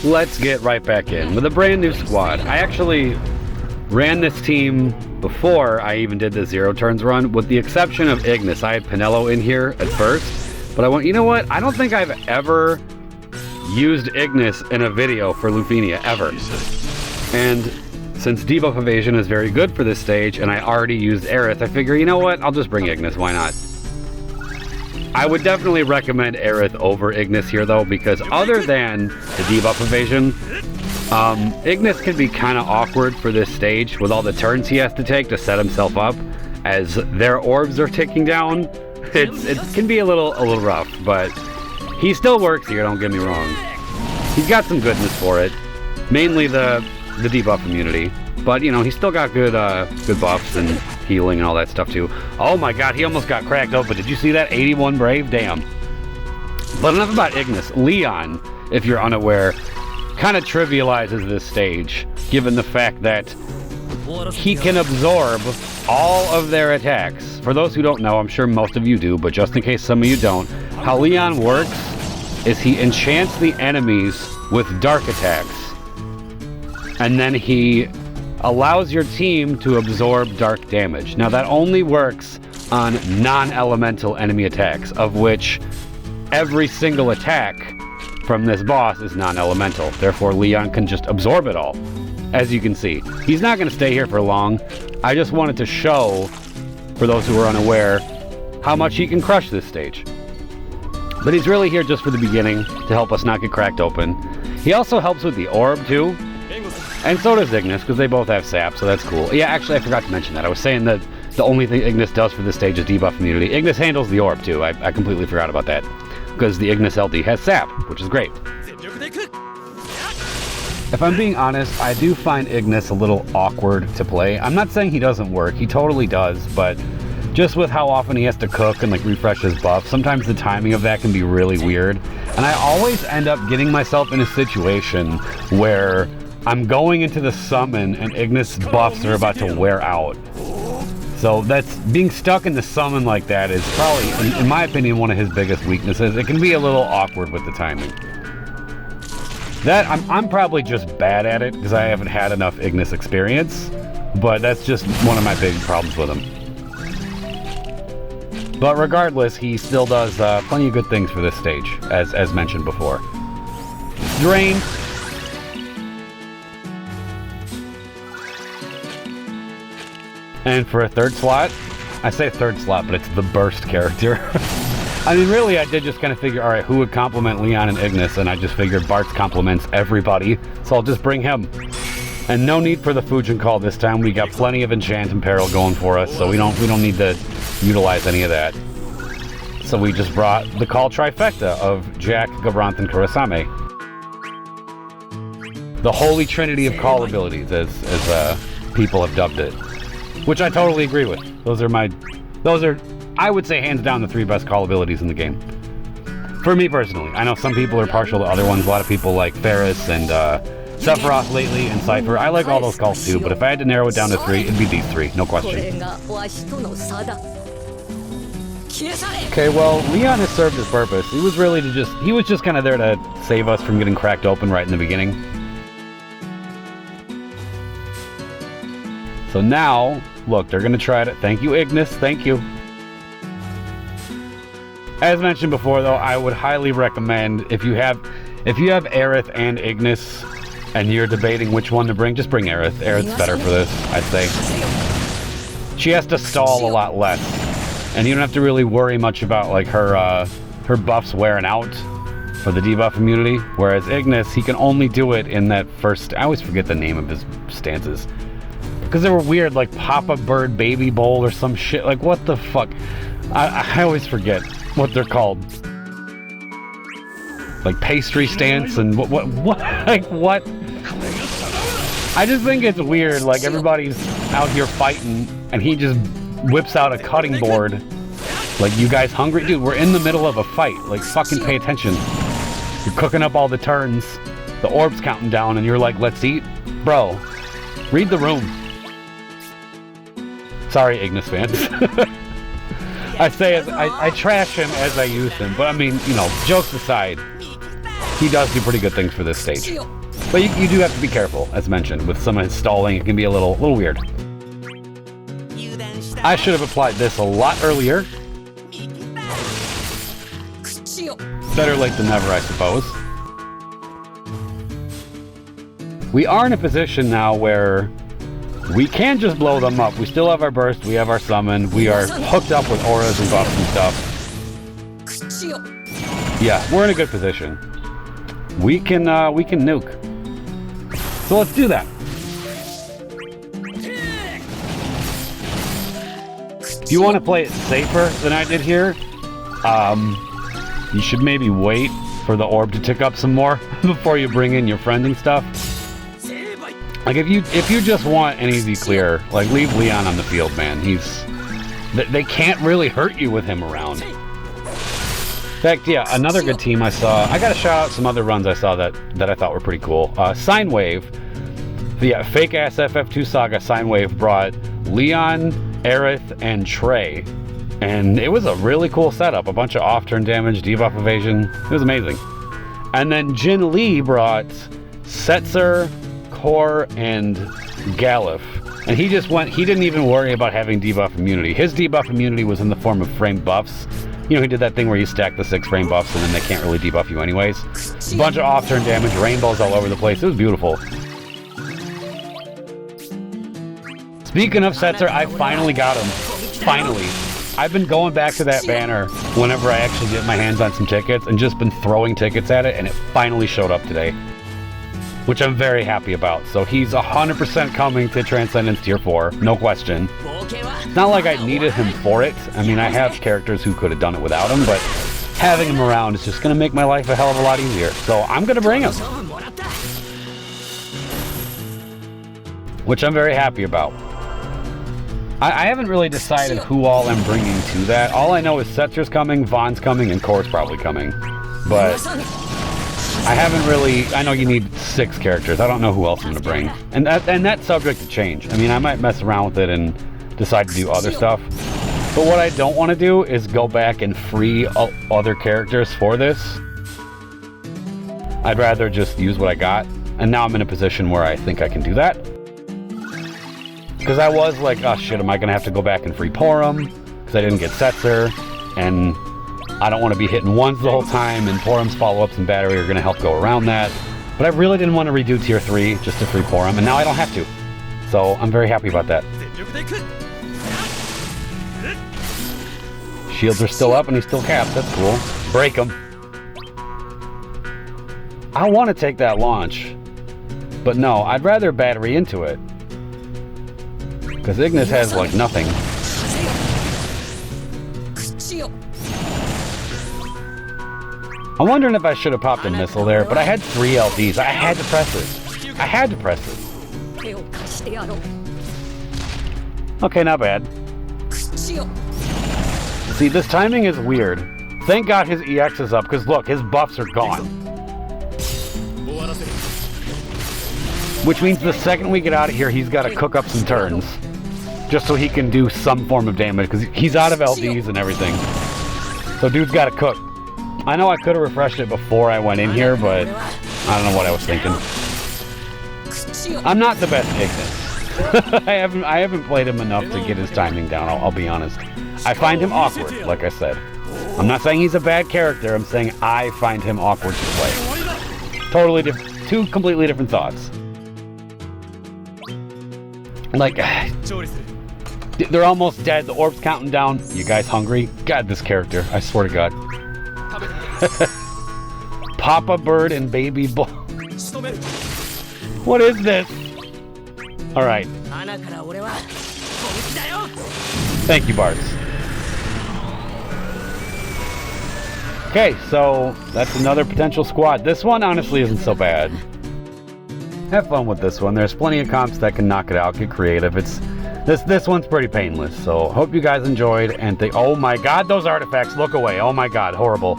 let's get right back in with a brand new squad. I actually ran this team before I even did the 0 turns run, with the exception of Ignis. I had Pinello in here at first, but I went, you know what? I don't think I've ever used Ignis in a video for Lufenia, ever. And since debuff evasion is very good for this stage, and I already used Aerith, I figure, you know what? I'll just bring Ignis, why not? I would definitely recommend Aerith over Ignis here, though, because other than the debuff evasion, Ignis can be kind of awkward for this stage with all the turns he has to take to set himself up, as their orbs are ticking down. It can be a little rough, but he still works here, don't get me wrong. He's got some goodness for it, mainly the debuff immunity, but you know, he's still got good buffs and healing and all that stuff too. Oh my god, he almost got cracked open. Did you see that? 81 brave, damn. But enough about Ignis. Leon, if you're unaware, kind of trivializes this stage, given the fact that he can absorb all of their attacks. For those who don't know, I'm sure most of you do, but just in case some of you don't, how Leon works is he enchants the enemies with dark attacks, and then he allows your team to absorb dark damage. Now that only works on non-elemental enemy attacks, of which every single attack from this boss is non-elemental. Therefore, Leon can just absorb it all. As you can see, he's not going to stay here for long. I just wanted to show, for those who are unaware, how much he can crush this stage. But he's really here just for the beginning, to help us not get cracked open. He also helps with the orb too, and so does Ignis, because they both have sap, so that's cool. Yeah, actually, I forgot to mention that. I was saying that the only thing Ignis does for this stage is debuff immunity. Ignis handles the orb too. I completely forgot about that, because the Ignis LD has sap, which is great. If I'm being honest, I do find Ignis a little awkward to play. I'm not saying he doesn't work, he totally does, but just with how often he has to cook and like refresh his buff, sometimes the timing of that can be really weird. And I always end up getting myself in a situation where I'm going into the summon and Ignis buffs are about to wear out. So that's, being stuck in the summon like that is probably, in my opinion, one of his biggest weaknesses. It can be a little awkward with the timing. That, I'm probably just bad at it because I haven't had enough Ignis experience, but that's just one of my big problems with him. But regardless, he still does plenty of good things for this stage, as mentioned before. Drain. And for a third slot, I say third slot, but it's the burst character. I mean, really, I did just kind of figure, all right, who would complement Leon and Ignis, and I just figured Bartz complements everybody, so I'll just bring him. And no need for the Fujin call this time. We got plenty of enchant and peril going for us, so we don't need to utilize any of that. So we just brought the call trifecta of Jack, Gabranth, and Kurasame. The holy trinity of call abilities, as people have dubbed it. Which I totally agree with. Those are, I would say, hands down the 3 best call abilities in the game. For me personally. I know some people are partial to other ones. A lot of people like Terse and Sephiroth lately, and Cypher. I like all those calls too, but if I had to narrow it down to 3, it'd be these 3, no question. Okay, well, Leon has served his purpose. He was really he was just kind of there to save us from getting cracked open right in the beginning. So now, look, they're gonna try to, thank you Ignis, thank you. As mentioned before though, I would highly recommend, if you have Aerith and Ignis, and you're debating which one to bring, just bring Aerith. Aerith's better for this, I'd say. She has to stall a lot less, and you don't have to really worry much about like her buffs wearing out for the debuff immunity, whereas Ignis, he can only do it in that first, I always forget the name of his stances. Because they were weird, like Papa Bird Baby Bowl or some shit. Like, what the fuck? I always forget what they're called. Like pastry stance and what? Like, what? I just think it's weird. Like, everybody's out here fighting, and he just whips out a cutting board. Like, you guys hungry? Dude, we're in the middle of a fight. Like, fucking pay attention. You're cooking up all the turns. The orb's counting down, and you're like, let's eat? Bro, read the room. Sorry, Ignis fans. I trash him as I use him, but I mean, you know, jokes aside, he does do pretty good things for this stage. But you do have to be careful, as mentioned. With some of his stalling, it can be a little weird. I should have applied this a lot earlier. Better late than never, I suppose. We are in a position now where we can just blow them up. We still have our burst, we have our summon, we are hooked up with auras and buffs and stuff. Yeah, we're in a good position. We can nuke. So let's do that. If you want to play it safer than I did here, you should maybe wait for the orb to tick up some more before you bring in your friending stuff. Like if you just want an easy clear, like leave Leon on the field, man. They can't really hurt you with him around. In fact, yeah, another good team I saw. I gotta shout out some other runs I saw that I thought were pretty cool. Sinewave, the fake ass FF2 saga. Sinewave brought Leon, Aerith, and Trey, and it was a really cool setup. A bunch of off-turn damage, debuff evasion. It was amazing. And then Jin Lee brought Setzer, Core, and Galif, and he didn't even worry about having debuff immunity. His debuff immunity was in the form of frame buffs. You know, he did that thing where you stack the 6 frame buffs and then they can't really debuff you anyways. A bunch of off-turn damage, rainbows all over the place. It was beautiful. Speaking of Setzer, I finally got him. Finally. I've been going back to that banner whenever I actually get my hands on some tickets and just been throwing tickets at it, and it finally showed up today, which I'm very happy about. So he's 100% coming to Transcendence Tier 4, no question. It's not like I needed him for it. I mean, I have characters who could have done it without him, but having him around is just going to make my life a hell of a lot easier. So I'm going to bring him, which I'm very happy about. I haven't really decided who all I'm bringing to that. All I know is Setzer's coming, Vaughn's coming, and Core's probably coming. But I haven't really... I know you need 6 characters. I don't know who else I'm going to bring. And that's subject to change. I mean, I might mess around with it and decide to do other stuff. But what I don't want to do is go back and free other characters for this. I'd rather just use what I got. And now I'm in a position where I think I can do that. Because I was like, oh shit, am I going to have to go back and free Porum? Because I didn't get Setzer, and I don't want to be hitting ones the whole time, and Porum's follow-ups and battery are going to help go around that. But I really didn't want to redo Tier 3 just to free Porum, and now I don't have to. So I'm very happy about that. Shields are still up and he's still capped, that's cool. Break him. I want to take that launch, but no, I'd rather battery into it. Because Ignis has, like, nothing. I'm wondering if I should have popped a missile there, but I had 3 LDs. I had to press it. I had to press it. Okay, not bad. See, this timing is weird. Thank God his EX is up, because look, his buffs are gone. Which means the second we get out of here, he's got to cook up some turns. Just so he can do some form of damage, because he's out of LDs and everything. So dude's got to cook. I know I could have refreshed it before I went in here, but I don't know what I was thinking. I'm not the best Ignis. I haven't played him enough to get his timing down, I'll be honest. I find him awkward, like I said. I'm not saying he's a bad character, I'm saying I find him awkward to play. Totally different, 2 completely different thoughts. Like, they're almost dead. The orb's counting down. You guys hungry? God, this character. I swear to God. Papa Bird and Baby Bull. What is this? Alright. Thank you, Bartz. Okay, so that's another potential squad. This one honestly isn't so bad. Have fun with this one. There's plenty of comps that can knock it out, get creative. This one's pretty painless, so hope you guys enjoyed, and oh my god, those artifacts, look away, oh my god, horrible.